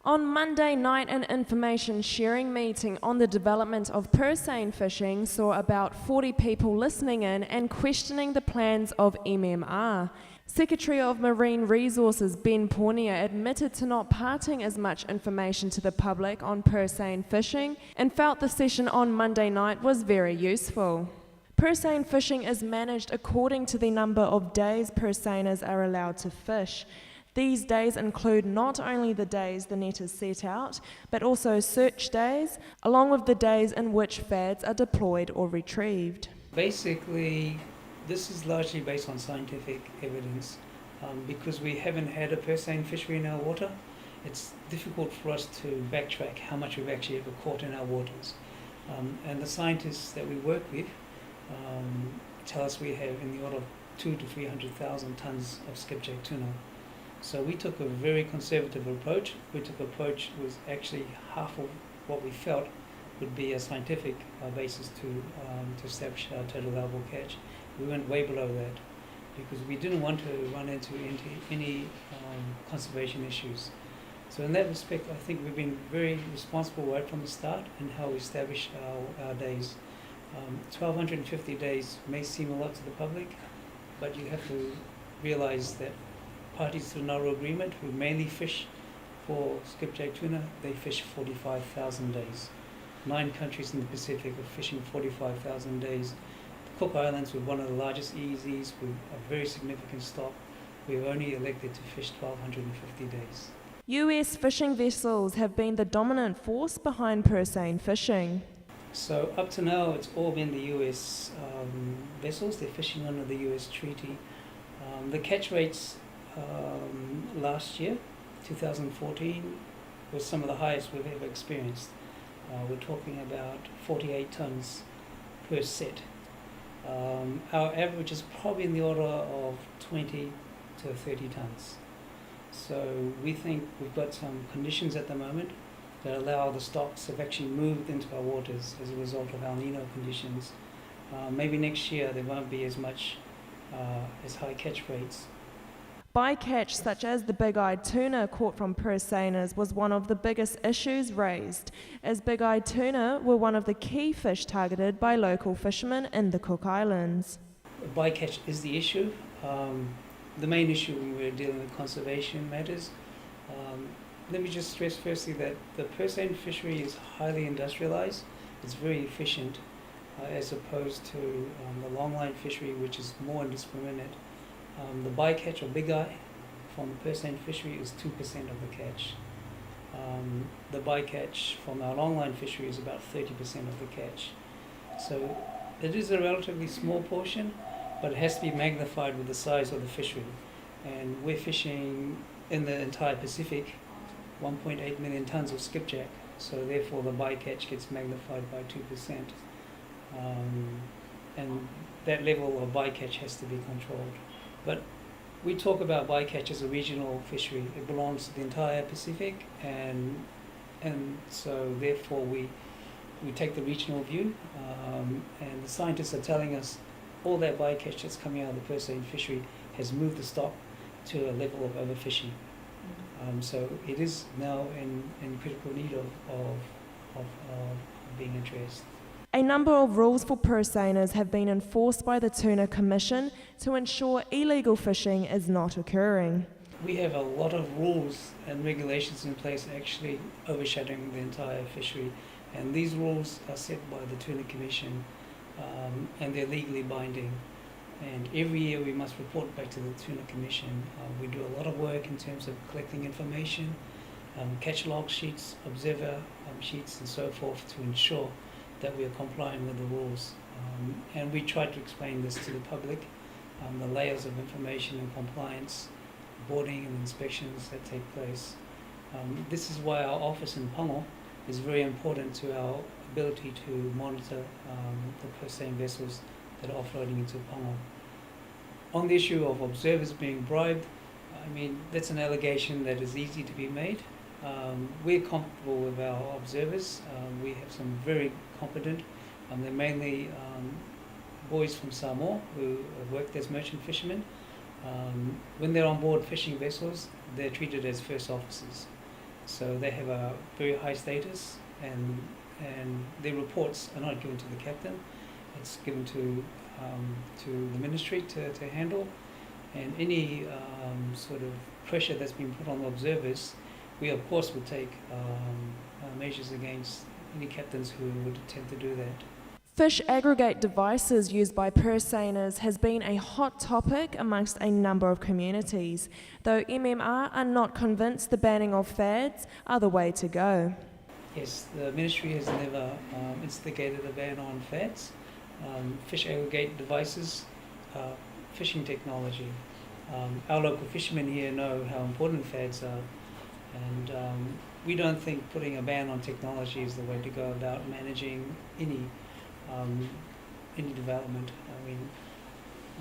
On Monday night, an information sharing meeting on the development of Seine fishing saw about 40 people listening in and questioning the plans of MMR. Secretary of Marine Resources Ben Pornier admitted to not parting as much information to the public on Seine fishing and felt the session on Monday night was very useful. Seine fishing is managed according to the number of days Seiners are allowed to fish. These days include not only the days the net is set out, but also search days, along with the days in which fads are deployed or retrieved. Basically, this is largely based on scientific evidence. Because we haven't had a Seine fishery in our water, it's difficult for us to backtrack how much we've actually ever caught in our waters. And the scientists that we work with tell us we have in the order of 200,000 to 300,000 tons of skipjack tuna. So we took a very conservative approach. We took an approach was actually half of what we felt would be a scientific basis to establish our total allowable catch. We went way below that because we didn't want to run into any conservation issues. So in that respect, I think we've been very responsible right from the start in how we establish our days. 1,250 days may seem a lot to the public, but you have to realize that parties to the Nauru Agreement, who mainly fish for skipjack tuna, they fish 45,000 days. 9 countries in the Pacific are fishing 45,000 days. The Cook Islands, with one of the largest EEZs, with a very significant stock, we've only elected to fish 1,250 days. US fishing vessels have been the dominant force behind Seine fishing. So up to now, it's all been the US vessels. They're fishing under the US treaty. The catch rates last year, 2014, was some of the highest we've ever experienced. We're talking about 48 tons per set. Our average is probably in the order of 20 to 30 tons. So we think we've got some conditions at the moment that allow the stocks have actually moved into our waters as a result of El Nino conditions. Maybe next year there won't be as high catch rates. Bycatch such as the big-eyed tuna caught from Seiners was one of the biggest issues raised, as big-eyed tuna were one of the key fish targeted by local fishermen in the Cook Islands. Bycatch is the issue. The main issue when we're dealing with conservation matters. Let me just stress firstly that the Seine fishery is highly industrialized. It's very efficient as opposed to the longline fishery, which is more indiscriminate. The bycatch or big eye from the Seine fishery is 2% of the catch. The bycatch from our longline fishery is about 30% of the catch. So it is a relatively small portion, but it has to be magnified with the size of the fishery. And we're fishing in the entire Pacific 1.8 million tons of skipjack, so therefore the bycatch gets magnified by 2%. And that level of bycatch has to be controlled. But we talk about bycatch as a regional fishery. It belongs to the entire Pacific, and so therefore we take the regional view, and the scientists are telling us all that bycatch that's coming out of the Seine fishery has moved the stock to a level of overfishing. So it is now in critical need of being addressed. A number of rules for Seiners have been enforced by the Tuna Commission to ensure illegal fishing is not occurring. We have a lot of rules and regulations in place actually overshadowing the entire fishery, and these rules are set by the Tuna Commission, and they're legally binding. And every year we must report back to the Tuna Commission. We do a lot of work in terms of collecting information, catch log sheets, observer sheets and so forth to ensure that we are complying with the rules. And we try to explain this to the public, the layers of information and compliance, boarding and inspections that take place. This is why our office in Pongo is very important to our ability to monitor the Seine vessels that are offloading into Pongo. On the issue of observers being bribed, I mean, that's an allegation that is easy to be made. We're comfortable with our observers. We have some very competent, they're mainly boys from Samoa who have worked as merchant fishermen. When they're on board fishing vessels, they're treated as first officers. So they have a very high status, and their reports are not given to the captain. It's given to the ministry to handle, and any sort of pressure that's been put on the observers, we of course will take measures against any captains who would attempt to do that. Fish aggregate devices used by purse seiners has been a hot topic amongst a number of communities, though MMR are not convinced the banning of fads are the way to go. Yes, the ministry has never instigated a ban on fads. Fish aggregate devices, fishing technology. Our local fishermen here know how important fads are, and we don't think putting a ban on technology is the way to go about managing any development. I mean,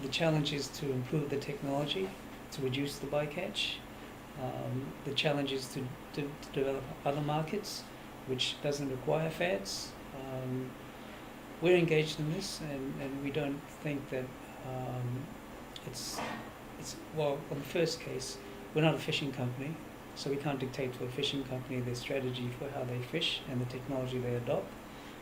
the challenge is to improve the technology, to reduce the bycatch. The challenge is to develop other markets, which doesn't require fads. We're engaged in this, and we don't think that it's well, on the first case, we're not a fishing company, so we can't dictate to a fishing company their strategy for how they fish and the technology they adopt.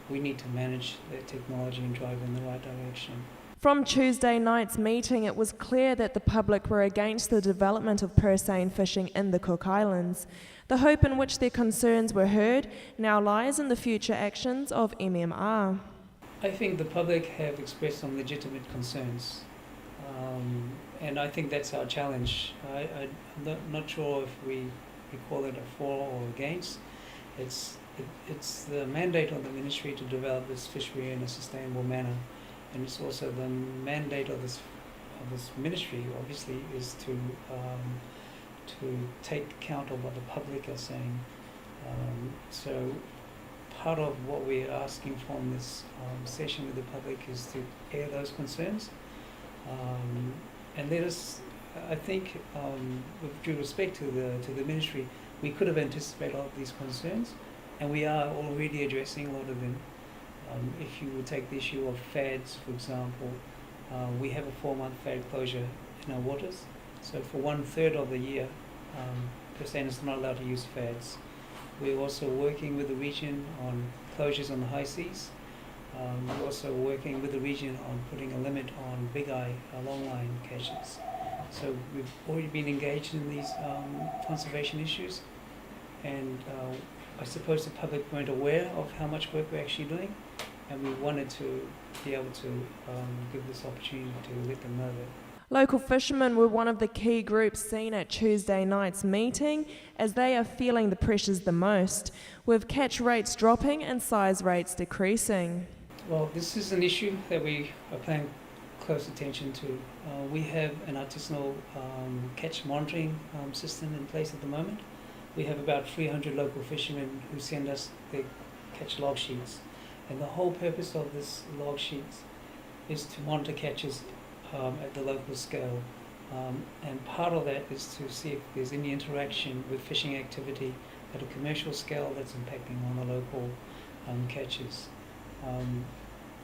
We need to manage their technology and drive in the right direction. From Tuesday night's meeting, it was clear that the public were against the development of purse seine fishing in the Cook Islands. The hope in which their concerns were heard now lies in the future actions of MMR. I think the public have expressed some legitimate concerns, and I think that's our challenge. I'm not sure if we call it a for or against. It's the mandate of the ministry to develop this fishery in a sustainable manner, and it's also the mandate of this ministry, obviously, is to take account of what the public are saying. So part of what we're asking from this session with the public is to air those concerns, and let us. I think, with due respect to the ministry, we could have anticipated a lot of these concerns, and we are already addressing a lot of them. If you would take the issue of fads, for example, we have a 4-month fad closure in our waters. So for 1/3 of the year, purse seiners are not allowed to use fads. We're also working with the region on closures on the high seas. We're also working with the region on putting a limit on big eye longline catches. So we've already been engaged in these conservation issues, and I suppose the public weren't aware of how much work we're actually doing, and we wanted to be able to give this opportunity to let them know that. Local fishermen were one of the key groups seen at Tuesday night's meeting, as they are feeling the pressures the most, with catch rates dropping and size rates decreasing. Well, this is an issue that we are paying close attention to. We have an artisanal catch monitoring system in place at the moment. We have about 300 local fishermen who send us their catch log sheets, and the whole purpose of this log sheets is to monitor catches at the local scale, and part of that is to see if there's any interaction with fishing activity at a commercial scale that's impacting on the local catches.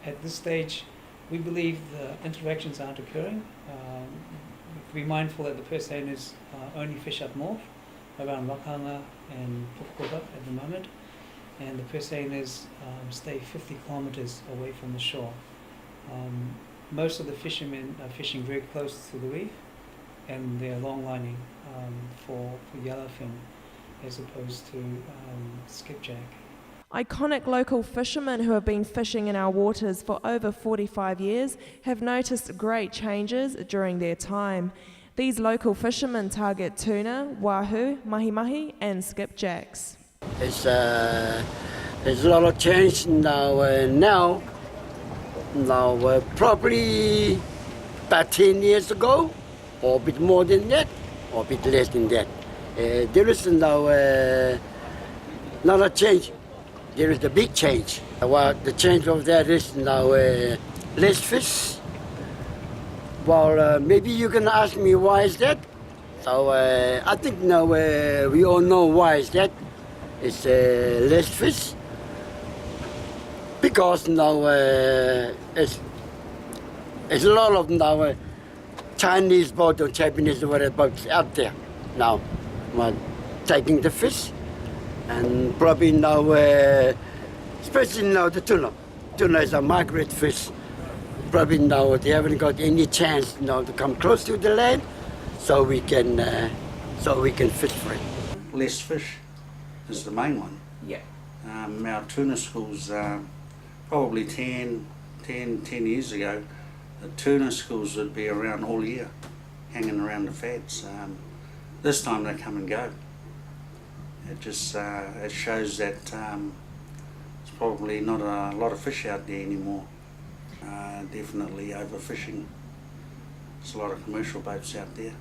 At this stage, we believe the interactions aren't occurring. Be mindful that the purse seiners only fish up north, around Wakanga and Pukukopa at the moment, and the purse seiners stay 50 kilometres away from the shore. Most of the fishermen are fishing very close to the reef, and they're long-lining for yellowfin as opposed to skipjack. Iconic local fishermen who have been fishing in our waters for over 45 years have noticed great changes during their time. These local fishermen target tuna, wahoo, mahi-mahi and skipjacks. There's a lot of change now. Probably about 10 years ago, or a bit more than that, or a bit less than that. There is now not a change. There is a big change. The change of that is now less fish. Well, maybe you can ask me why is that. So I think now we all know why is that. It's less fish. Because now it's a lot of now Chinese boat or Japanese boats out there now taking the fish. And probably now, especially now the tuna. Tuna is a migrant fish. Probably now they haven't got any chance now to come close to the land, so we can fish for it. Less fish is the main one. Yeah. Our tuna schools, probably 10 years ago, the tuna schools would be around all year, hanging around the fats. This time they come and go. It just it shows that it's probably not a lot of fish out there anymore. Definitely overfishing. There's a lot of commercial boats out there.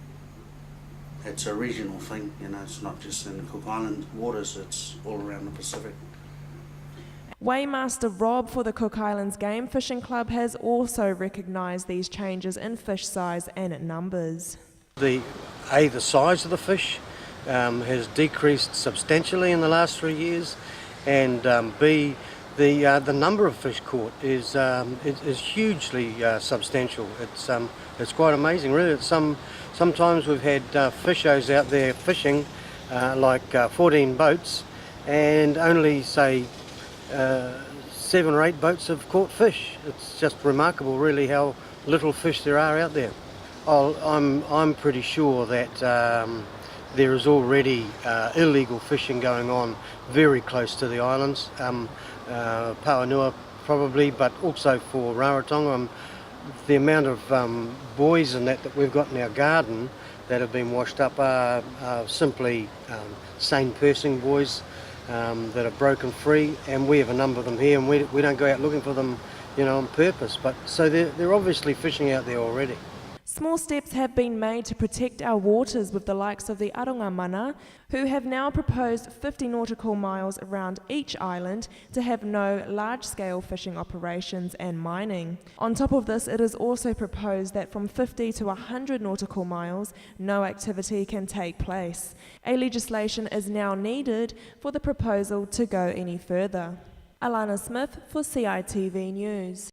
It's a regional thing, you know, it's not just in the Cook Island waters, it's all around the Pacific. Weighmaster Rob for the Cook Islands Game Fishing Club has also recognised these changes in fish size and numbers. The size of the fish has decreased substantially in the last 3 years, and B, the number of fish caught is hugely substantial. It's quite amazing, really. Sometimes we've had fishers out there fishing, like 14 boats, and only say 7 or 8 boats have caught fish. It's just remarkable, really, how little fish there are out there. I'm pretty sure that there is already illegal fishing going on very close to the islands. Pauanua probably, but also for Rarotonga. The amount of buoys and that we've got in our garden that have been washed up are simply Seine pursing buoys that are broken free, and we have a number of them here, and we don't go out looking for them, you know, on purpose. But so they're obviously fishing out there already. Small steps have been made to protect our waters with the likes of the Aronga Mana, who have now proposed 50 nautical miles around each island to have no large-scale fishing operations and mining. On top of this, it is also proposed that from 50 to 100 nautical miles, no activity can take place. A legislation is now needed for the proposal to go any further. Alana Smith for Citv News.